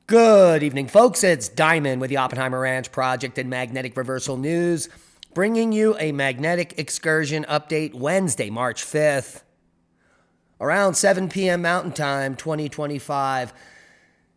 Good evening, folks. It's Diamond with the Oppenheimer Ranch Project and Magnetic Reversal News, bringing you a magnetic excursion update Wednesday, March 5th, around 7 p.m. Mountain Time, 2025.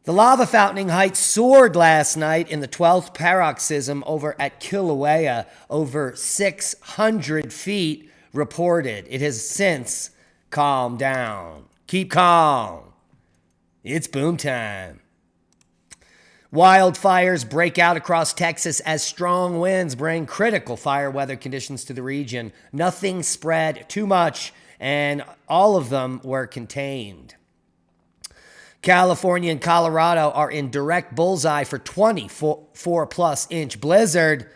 The lava fountaining height soared last night in the 12th paroxysm over at Kilauea, over 600 feet reported. It has since calmed down. Keep calm. It's boom time. Wildfires break out across Texas as strong winds bring critical fire weather conditions to the region. Nothing spread too much, and all of them were contained. California and Colorado are in direct bullseye for 24-plus inch blizzard.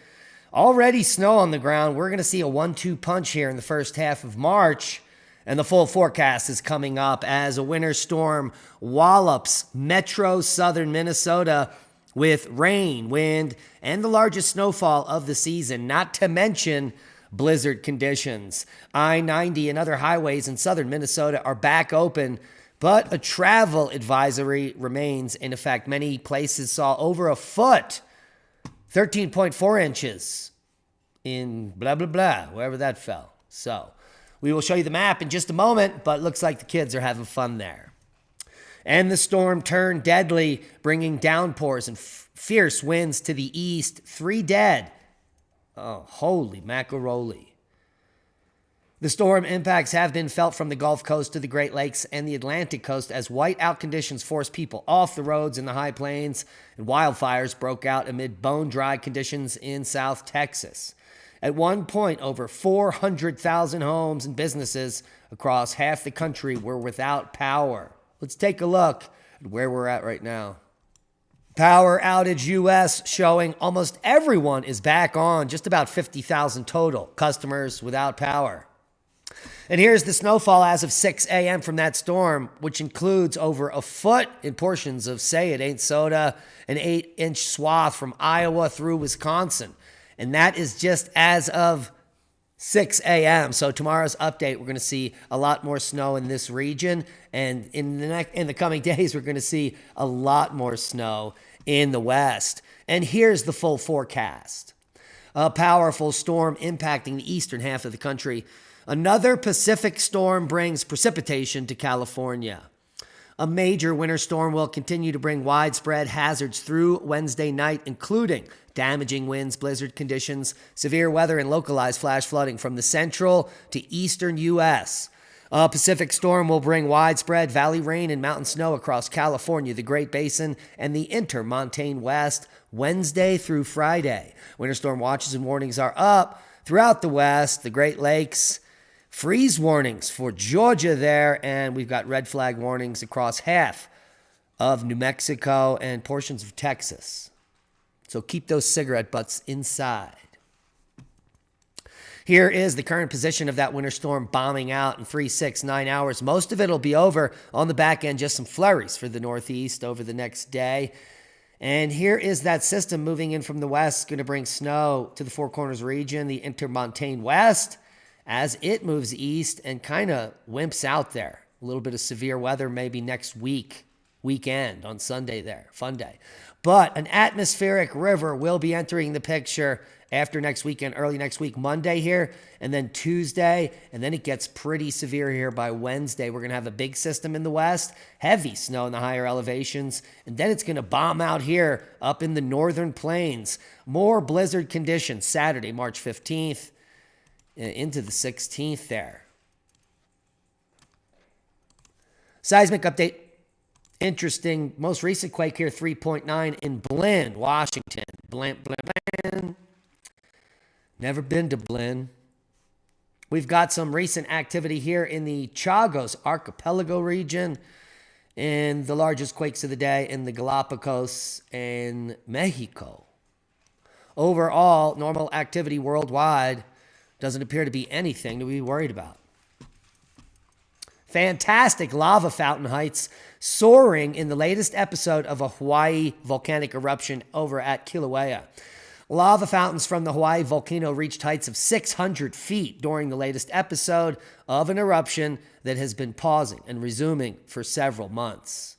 Already snow on the ground. We're going to see a 1-2 punch here in the first half of March. And the full forecast is coming up as a winter storm wallops metro southern Minnesota with rain, wind, and the largest snowfall of the season, not to mention blizzard conditions. I-90 and other highways in southern Minnesota are back open, but a travel advisory remains in effect. Many places saw over a foot, 13.4 inches in blah, blah, blah, wherever that fell. So we will show you the map in just a moment, but it looks like the kids are having fun there. And the storm turned deadly, bringing downpours and fierce winds to the east. 3 dead. Oh, holy macaroni. The storm impacts have been felt from the Gulf Coast to the Great Lakes and the Atlantic Coast as whiteout conditions forced people off the roads in the high plains, and wildfires broke out amid bone-dry conditions in South Texas. At one point, over 400,000 homes and businesses across half the country were without power. Let's take a look at where we're at right now. Power outage US showing almost everyone is back on, just about 50,000 total customers without power. And here's the snowfall as of 6 a.m. from that storm, which includes over a foot in portions of Say It Ain't Soda, an 8-inch swath from Iowa through Wisconsin. And that is just as of 6 a.m. So tomorrow's update, we're going to see a lot more snow in this region. And in the coming days, we're going to see a lot more snow in the west. And here's the full forecast. A powerful storm impacting the eastern half of the country. Another Pacific storm brings precipitation to California. A major winter storm will continue to bring widespread hazards through Wednesday night, including damaging winds, blizzard conditions, severe weather, and localized flash flooding from the central to eastern U.S. A Pacific storm will bring widespread valley rain and mountain snow across California, the Great Basin, and the intermontane West Wednesday through Friday. Winter storm watches and warnings are up throughout the West, the Great Lakes. Freeze warnings for Georgia there, and we've got red flag warnings across half of New Mexico and portions of Texas. So keep those cigarette butts inside. Here is the current position of that winter storm bombing out in 3, 6, 9 hours. Most of it will be over on the back end, just some flurries for the northeast over the next day. And here is that system moving in from the west, going to bring snow to the Four Corners region, the intermontane West, as it moves east and kind of wimps out there. A little bit of severe weather maybe next weekend on Sunday there. Fun day. But an atmospheric river will be entering the picture after next weekend, early next week, Monday here, and then Tuesday, and then it gets pretty severe here by Wednesday. We're going to have a big system in the west, heavy snow in the higher elevations, and then it's going to bomb out here up in the northern plains. More blizzard conditions Saturday, March 15th. Into the 16th there. Seismic update. Interesting. Most recent quake here, 3.9 in Blinn, Washington. Blinn. Never been to Blinn. We've got some recent activity here in the Chagos Archipelago region, and the largest quakes of the day in the Galapagos and Mexico. Overall, normal activity worldwide. Doesn't appear to be anything to be worried about. Fantastic lava fountain heights soaring in the latest episode of a Hawaii volcanic eruption over at Kilauea. Lava fountains from the Hawaii volcano reached heights of 600 feet during the latest episode of an eruption that has been pausing and resuming for several months.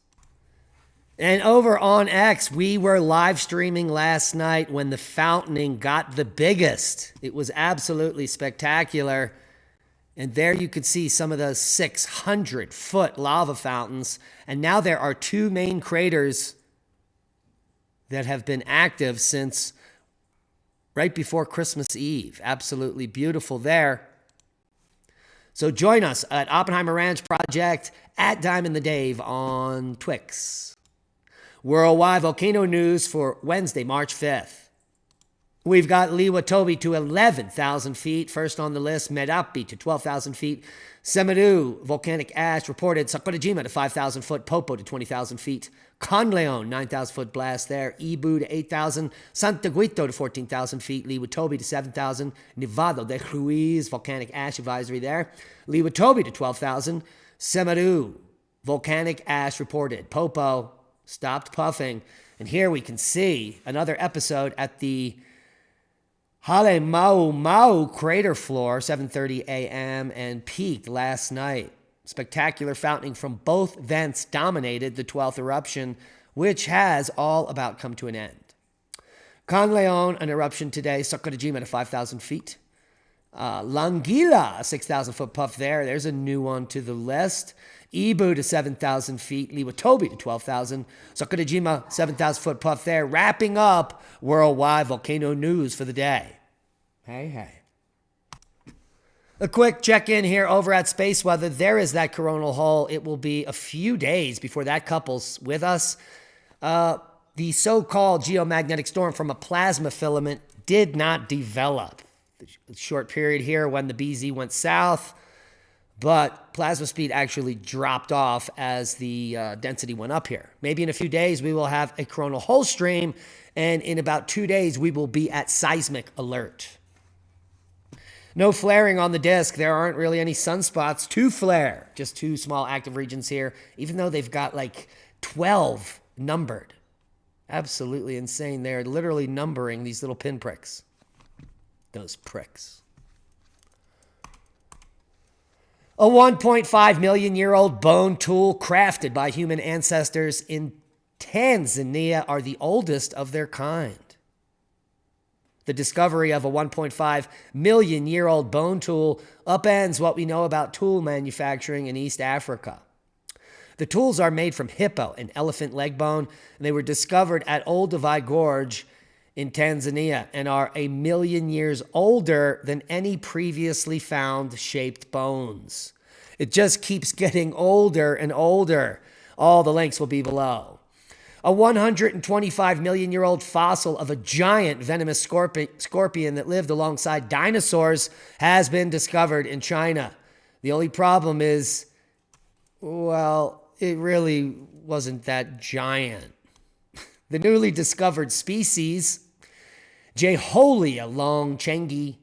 And over on X, we were live streaming last night when the fountaining got the biggest. It was absolutely spectacular. And there you could see some of those 600-foot lava fountains. And now there are two main craters that have been active since right before Christmas Eve. Absolutely beautiful there. So join us at Oppenheimer Ranch Project at Diamond the Dave on Twix. Worldwide volcano news for Wednesday, March 5th. We've got Liwatobi to 11,000 feet. First on the list, Merapi to 12,000 feet. Semeru, volcanic ash reported. Sakurajima to 5,000 foot. Popo to 20,000 feet. Conleon, 9,000 foot blast there. Ibu to 8,000. Santaguito to 14,000 feet. Liwatobi to 7,000. Nevado de Ruiz, volcanic ash advisory there. Liwatobi to 12,000. Semeru, volcanic ash reported. Popo stopped puffing. And here we can see another episode at the Hale Mau crater floor, 7:30 a.m. and peaked last night. Spectacular fountaining from both vents dominated the 12th eruption, which has all about come to an end. Conleon, an eruption today. Sakurajima to 5,000 feet. Langila, a 6,000 foot puff there. There's a new one to the list. Ibu to 7,000 feet. Liwatobi to 12,000. Sakurajima, 7,000 foot puff there. Wrapping up worldwide volcano news for the day. Hey. A quick check-in here over at Space Weather. There is that coronal hole. It will be a few days before that couples with us. The so-called geomagnetic storm from a plasma filament did not develop. The short period here when the BZ went south, but plasma speed actually dropped off as the density went up here. Maybe in a few days we will have a coronal hole stream, and in about 2 days we will be at seismic alert. No flaring on the disk. There aren't really any sunspots to flare. Just 2 small active regions here, even though they've got like 12 numbered. Absolutely insane. They're literally numbering these little pinpricks. Those pricks. A 1.5 million year old bone tool crafted by human ancestors in Tanzania are the oldest of their kind. The discovery of a 1.5 million year old bone tool upends what we know about tool manufacturing in East Africa. The tools are made from hippo and elephant leg bone, and they were discovered at Olduvai Gorge in Tanzania and are 1 million years older than any previously found shaped bones. It just keeps getting older and older. All the links will be below. A 125 million year old fossil of a giant venomous scorpion that lived alongside dinosaurs has been discovered in China. The only problem is, well, it really wasn't that giant. The newly discovered species, Jeholia longchengi.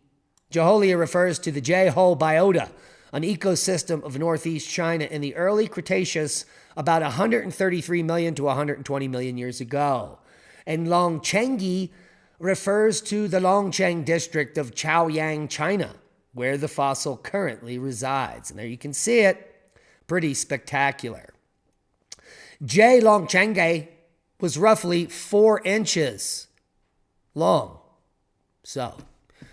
Jeholia refers to the Jehol biota, an ecosystem of northeast China in the early Cretaceous about 133 million to 120 million years ago. And longchengi refers to the Longcheng district of Chaoyang, China, where the fossil currently resides. And there you can see it. Pretty spectacular. J. longchenge was roughly 4 inches long. So,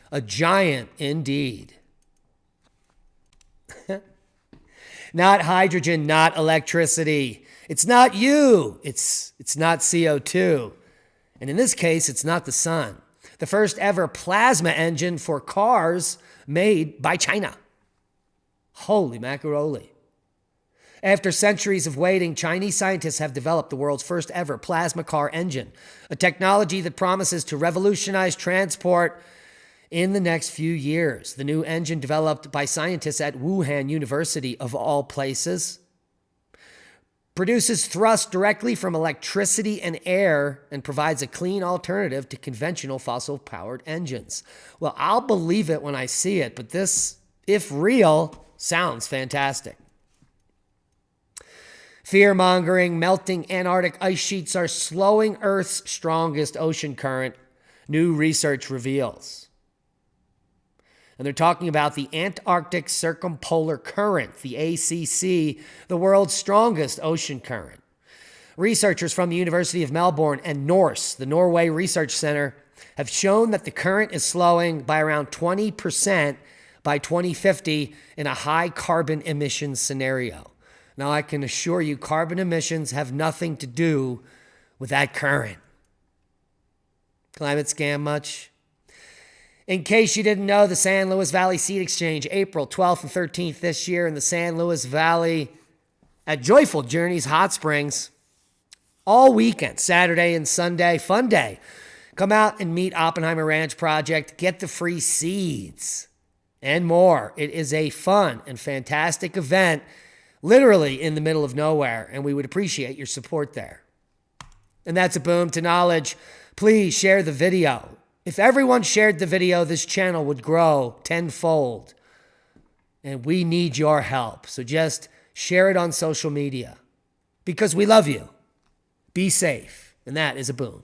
a giant indeed. Not hydrogen, not electricity. It's not you. It's not CO2. And in this case, it's not the sun. The first ever plasma engine for cars made by China. Holy macaroni. After centuries of waiting, Chinese scientists have developed the world's first ever plasma car engine, a technology that promises to revolutionize transport in the next few years. The new engine, developed by scientists at Wuhan University, of all places, produces thrust directly from electricity and air and provides a clean alternative to conventional fossil-powered engines. Well, I'll believe it when I see it, but this, if real, sounds fantastic. Fear-mongering, melting Antarctic ice sheets are slowing Earth's strongest ocean current, new research reveals. And they're talking about the Antarctic Circumpolar Current, the ACC, the world's strongest ocean current. Researchers from the University of Melbourne and NORCE, the Norway Research Center, have shown that the current is slowing by around 20% by 2050 in a high carbon emissions scenario. Now, I can assure you, carbon emissions have nothing to do with that current. Climate scam much? In case you didn't know, the San Luis Valley Seed Exchange, April 12th and 13th this year in the San Luis Valley at Joyful Journeys Hot Springs. All weekend, Saturday and Sunday, fun day. Come out and meet Oppenheimer Ranch Project, get the free seeds and more. It is a fun and fantastic event, literally in the middle of nowhere, and we would appreciate your support there. And that's a boom to knowledge. Please share the video. If everyone shared the video, this channel would grow tenfold. And we need your help. So just share it on social media because we love you. Be safe. And that is a boom.